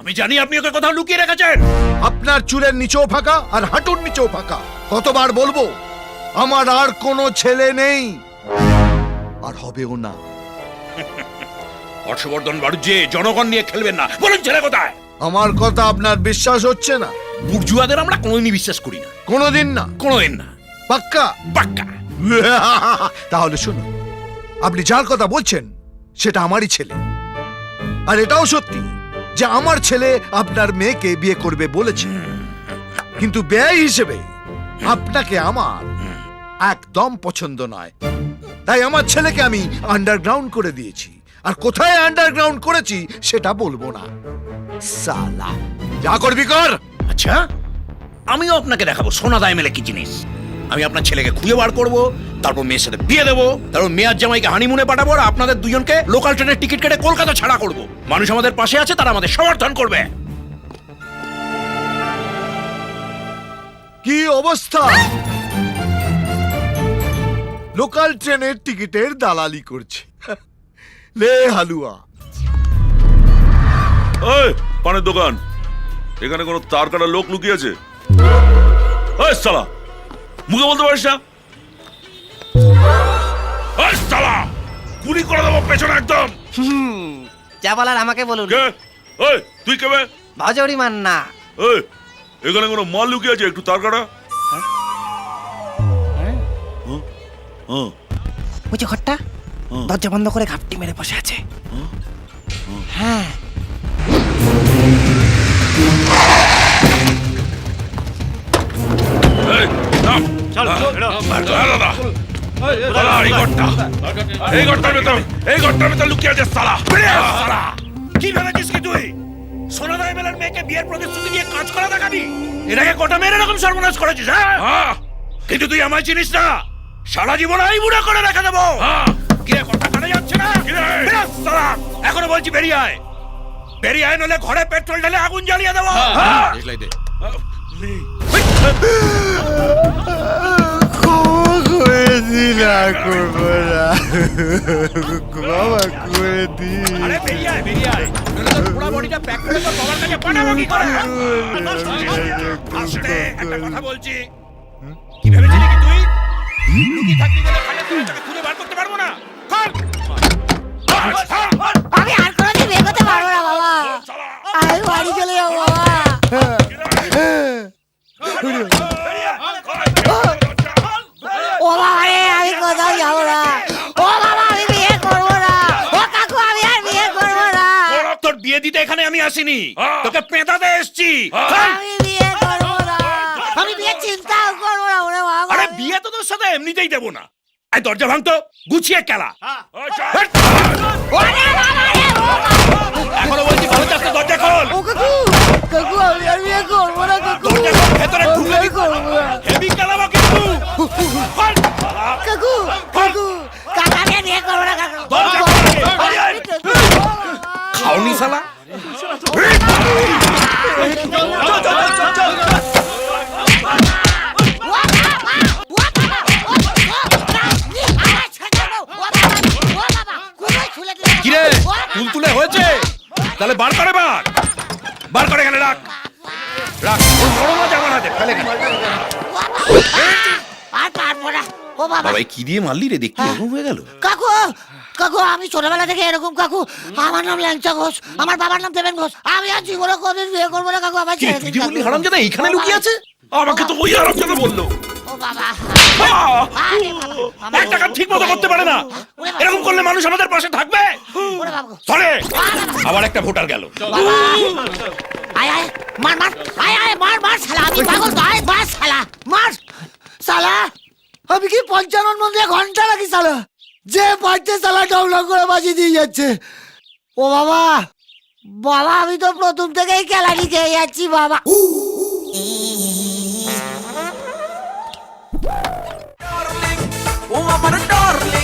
আমি জানি আপনি ওকে কোথাও লুকিয়ে রেখেছেন। আপনার চুলের নিচেও ফাঁকা আর হাঁটুর নিচেও ফাঁকা। কতবার বলবো আমার আর কোনো ছেলে নেই, আর হবেও না। হর্ষবর্ধন বাড়ুজ্জে, জনগণ নিয়ে খেলবেন না। বলুন ছেলে কোথায়? আমার কথা আপনার বিশ্বাস হচ্ছে না? বুর্জুয়াদের আমরা কোনোদিনই বিশ্বাস করি না। কোনোদিন না? কোনোদিন না। পাক্কা? পাক্কা। তাহলে শুনুন, আপনি যার কথা বলছেন সেটা আমারই ছেলে। আর এটাও সত্যি যে আমার ছেলে আপনার মেয়েকে বিয়ে করবে বলেছে, কিন্তু ব্যয় হিসেবে আপনাকে আমার একদম পছন্দ নয়। তাই আমার ছেলেকে আমি আন্ডারগ্রাউন্ড করে দিয়েছি। আর কোথায় আন্ডারগ্রাউন্ড করেছি সেটা বলবো না। সালা, যা করবি কর। আচ্ছা, আমিও আপনাকে দেখাবো সোনাদা এমএলএ কি জিনিস। আমি আপনার ছেলেকে খুঁজে বার করবো, তারপর মেয়ের সাথে বিয়ে দেবো, তারপর মেয়ার জামাইকে হানিমুনে পাঠাবো, আর আপনাদের দুজনকে লোকাল ট্রেনের টিকিট কেটে কলকাতা ছাড়া করবো। মানুষ আমাদের পাশে আছে, তারা আমাদের সমর্থন করবে। কি অবস্থা! লোকাল ট্রেনের টিকিটের দালালি করছে। লে হালুয়া। ওই পানের দোকান, এখানে কোনো তার কাটা লোক লুকিয়ে আছে? ওই শালা, মুখে বলতে পারিস না? ওই শালা, গুলি করে দেবো পেছনে একদম। যা বলার আমাকে বলুন। কে? ওই তুই কে বে? ভাজড়ি মান না। ওই এখানে কোনো মাল লুকিয়ে আছে? একটু তার কাটা। ওই যে ঘরটা, দরজা বন্ধ করে ঘাপটি মেরে বসে আছে। হ্যাঁ, এই নাম এই ঘরটার ভেতর লুকিয়ে আছে শালা। শালা, কি ভেবেছিস কি তুই? সোনাদা এমএলএর মেয়েকে বিয়ের প্রতিশ্রুতি দিয়ে কাজ করা দেখাবি? এটাকে গোটা মেয়ের এরকম সর্বনাশ করেছিস, হ্যাঁ? কিন্তু তুই আমায় চিনিস না। সারা জীবন এই বুড়া করে রেখে দেবো। কিরে, কথা কানে যাচ্ছে না? বেরো শালা, এখনো বলছি বেরিয়ে আয়। বেরিয়ে আয়, নইলে ঘরে পেট্রোল ঢেলে আগুন জ্বালিয়ে দেবো। আরে বেরিয়ে আয়, বেরিয়ে আয়, নইলে তোর পুরো বডিটা প্যাক করে তোর বাবার কাছে পাঠাবো কি করে? আস্তে, একটা কথা বলছি। কি ভেবেছিলি কি তুই? লুকিয়ে থাকবি বলে খাটের তলায় তোকে খুঁজে বার করতে পারবো না? খোল! আমি আর কোনোদিন বিয়ে করতে পারবো না বাবা। আমি বাড়ি চলে যাবো বাবা। ও বাবা রে, আমি কোথাও যাবো না। ও বাবা, আমি বিয়ে করবো না। ও কাকু, আমি আর বিয়ে করবো না। তোর বিয়ে দিতে এখানে আমি আসিনি, তোকে পেঁদাতে এসছি। আমি বিয়ে করবো না। আমি বিয়ে চিন্তাও করবো না ওরে বাবা। আরে বিয়ে তো তোর সাথে এমনিতেই দেবো না। এই দরজা ভাঙতো, গুছিয়ে কেলা। ওরে বাবা রে, ও বাবা। এখনো বলছি ভালো চাচ্ছে, দরজা খোল। ও কাকু, কাকু আমি আর বিয়ে করবো না কাকু। দরজা খোল, ভেতরে আমি ঢুকে বিয়ে করবো না। হেভি কেলাবো কিন্তু। খোল। কাকু, কাকু, কাকু আমি আর বিয়ে করবো না কাকু। দরজা খোল। খাওনি শালা? কিরে, তুলতুলে হয়েছে? তাহলে বার করে বার করে এখানে রাখ। রাখ, ওর বড় মাছ আমার হাতে, ফেলে গেল। আর পারবো না। ও বাবা, বাবা, কি দিয়ে মারলি রে? দেখতে এরকম হয়ে গেল। কাকু, কাকু আমি ছোটবেলা থেকে এরকম কাকু। আমার নাম ল্যাংচা ঘোষ, আমার বাবার নাম দেবেন ঘোষ। আমি আর জীবনে কোনদিন বিয়ে করবো না কাকু। আমার কি ছেড়ে তুই দিন যে বললি কাকু। হারামজাদা এইখানে লুকিয়ে আছে? আমাকে তো ওই আরামজাদা বললো। ও বাবা, আহ! আরে বাবা, আমার- একটা কাজ ঠিক মতো করতে পারে না। এরকম করলে মানুষ আমাদের পাশে থাকবে? ওরে বাবা, ধরে আবার একটা ভোটার গেল। বাবা। আয় আয়, মার মার, আয় আয়, মার মার শালা, আমি পাগল তো, আয় মার শালা, মার শালা। আমি কি পঞ্চানন মন্দিরে ঘন্টা লাগি শালা? যে বাড়ছে শালা ডাউলা করে বাজিয়ে দিয়ে যাচ্ছে। ও বাবা, বাবা আমি তো প্রথম থেকেই কেলানি খেয়ে যাচ্ছি বাবা। ও আমার ডার্লিং